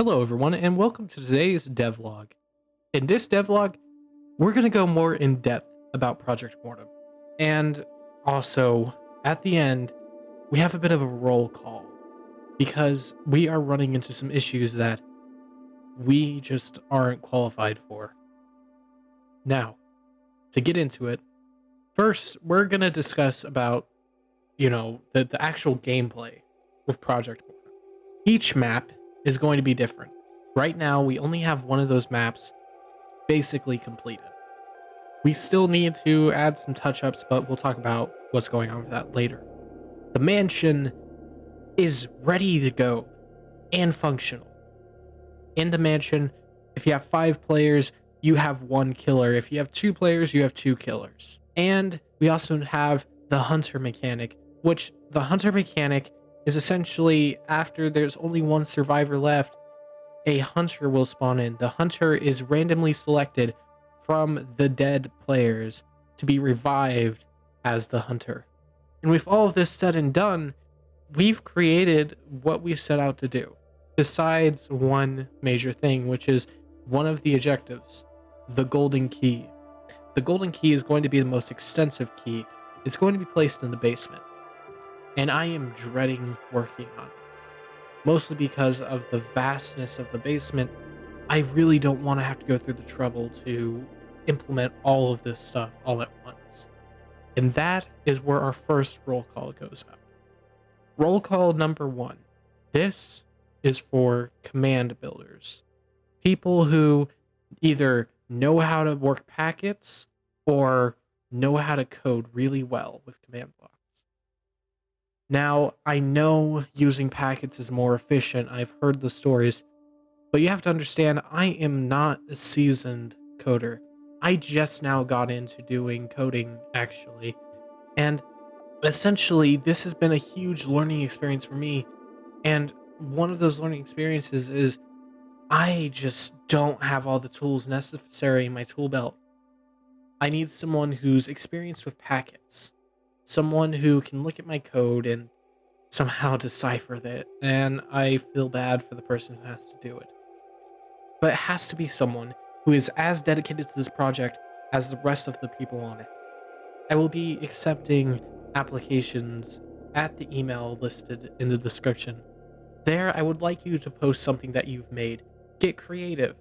Hello, everyone, and welcome to today's devlog. In this devlog, we're going to go more in depth about Project Mortem. And also, at the end, we have a bit of a roll call because we are running into some issues that we just aren't qualified for. Now, to get into it, first, we're going to discuss about, the actual gameplay with Project Mortem. Each map is going to be different. Right now, we only have one of those maps basically completed. We still need to add some touch-ups, but we'll talk about what's going on with that later. The mansion is ready to go and functional. In the mansion, if you have 5 players, you have 1 killer. If you have 2 players, you have 2 killers. And we also have the hunter mechanic, which the hunter mechanic is essentially after there's only 1 survivor left, a hunter will spawn in. The hunter is randomly selected from the dead players to be revived as the hunter. And with all of this said and done, we've created what we set out to do. Besides one major thing, which is one of the objectives, the golden key. The golden key is going to be the most extensive key. It's going to be placed in the basement. And I am dreading working on it. Mostly because of the vastness of the basement. I really don't want to have to go through the trouble to implement all of this stuff all at once. And that is where our first roll call goes up. Roll call number 1. This is for command builders. People who either know how to work packets or know how to code really well with command blocks. Now, I know using packets is more efficient. I've heard the stories. But you have to understand, I am not a seasoned coder. I just now got into doing coding, actually. And essentially, this has been a huge learning experience for me. And one of those learning experiences is I just don't have all the tools necessary in my tool belt. I need someone who's experienced with packets. Someone who can look at my code and somehow decipher that. And I feel bad for the person who has to do it. But it has to be someone who is as dedicated to this project as the rest of the people on it. I will be accepting applications at the email listed in the description. There, I would like you to post something that you've made. Get creative.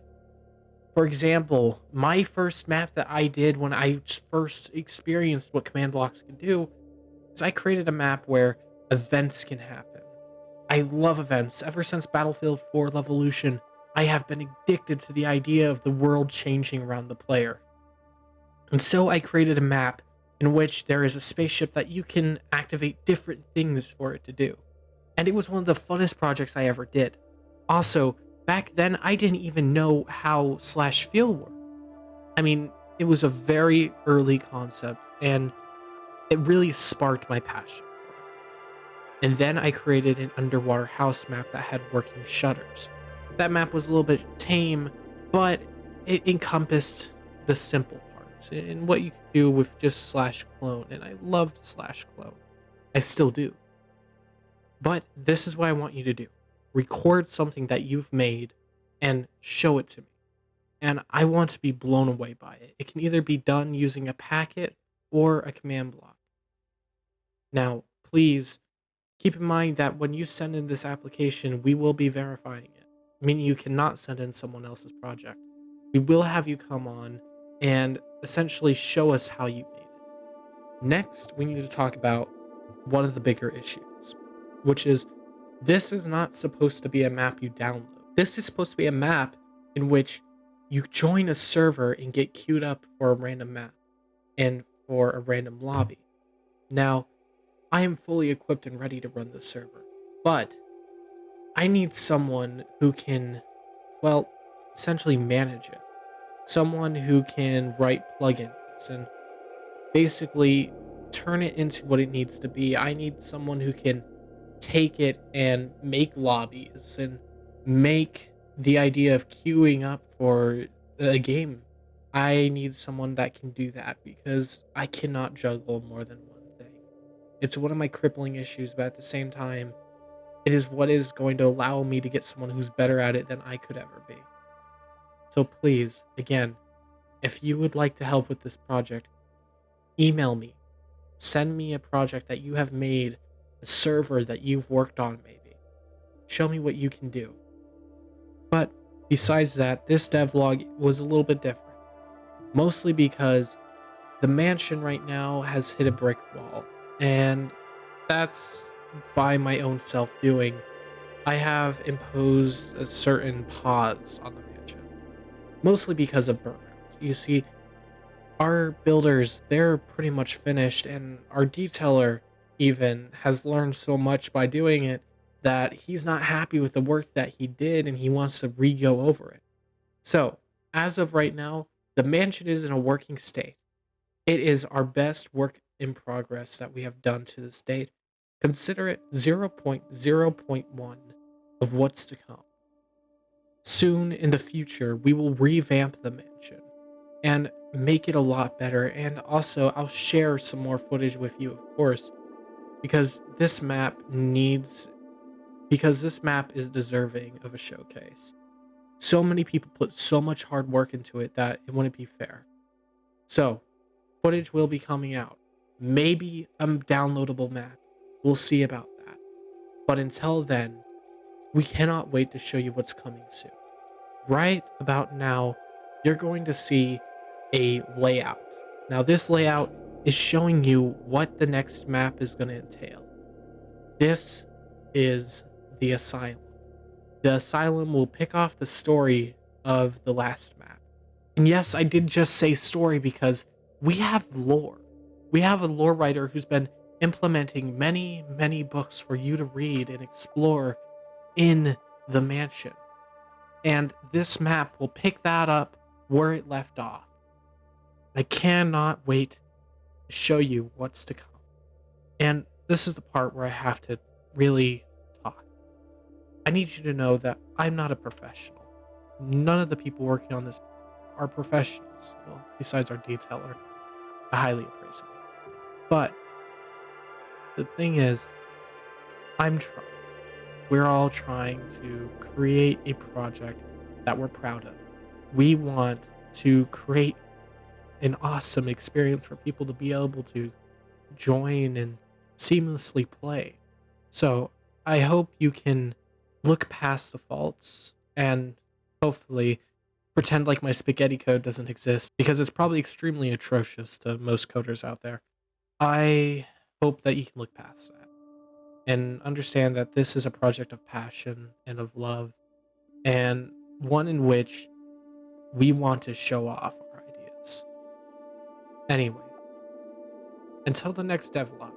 For example, my first map that I did when I first experienced what command blocks could do is I created a map where events can happen. I love events. Ever since Battlefield 4 Levolution, I have been addicted to the idea of the world changing around the player. And so I created a map in which there is a spaceship that you can activate different things for it to do. And it was one of the funnest projects I ever did. Also, back then, I didn't even know how /fill worked. I mean, it was a very early concept, and it really sparked my passion. And then I created an underwater house map that had working shutters. That map was a little bit tame, but it encompassed the simple parts and what you could do with just /clone, and I loved /clone. I still do. But this is what I want you to do. Record something that you've made and show it to me. And I want to be blown away by it. It can either be done using a packet or a command block. Now, please keep in mind that when you send in this application, we will be verifying it, meaning you cannot send in someone else's project. We will have you come on and essentially show us how you made it. Next, we need to talk about one of the bigger issues, which is this is not supposed to be a map you download. This is supposed to be a map in which you join a server and get queued up for a random map and for a random lobby. Now, I am fully equipped and ready to run this server, but I need someone who can, well, essentially manage it. Someone who can write plugins and basically turn it into what it needs to be. I need someone who can take it and make lobbies and make the idea of queuing up for a game. I need someone that can do that because I cannot juggle more than one thing. It's one of my crippling issues, but at the same time, It is what is going to allow me to get someone who's better at it than I could ever be. So please, again, if you would like to help with this project, email me. Send me a project that you have made, a server that you've worked on maybe. Show me what you can do. But besides that, this devlog was a little bit different. Mostly because the mansion right now has hit a brick wall. And that's by my own self-doing. I have imposed a certain pause on the mansion. Mostly because of burnout. You see, our builders, they're pretty much finished, and our detailer even has learned so much by doing it that he's not happy with the work that he did and he wants to re-go over it. So, as of right now, the mansion is in a working state. It is our best work in progress that we have done to this date. Consider it 0.0.1 of what's to come. Soon in the future, we will revamp the mansion and make it a lot better. And also, I'll share some more footage with you, of course, because this map is deserving of a showcase. So many people put so much hard work into it that it wouldn't be fair. So, footage will be coming out. Maybe a downloadable map. We'll see about that. But until then, we cannot wait to show you what's coming soon. Right about now, you're going to see a layout. Now, this layout is showing you what the next map is going to entail. This is the asylum. The asylum will pick off the story of the last map. And yes, I did just say story because we have lore. We have a lore writer who's been implementing many, many books for you to read and explore in the mansion. And this map will pick that up where it left off. I cannot wait to show you what's to come. And this is the part where I have to really talk. I need you to know that I'm not a professional. None of the people working on this are professionals. Well, besides our detailer. I highly appraise him. But the thing is, I'm trying. We're all trying to create a project that we're proud of. We want to create an awesome experience for people to be able to join and seamlessly play. So I hope you can look past the faults and hopefully pretend like my spaghetti code doesn't exist, because it's probably extremely atrocious to most coders out there. I hope that you can look past that and understand that this is a project of passion and of love, and one in which we want to show off our ideas. Anyway, until the next devlog,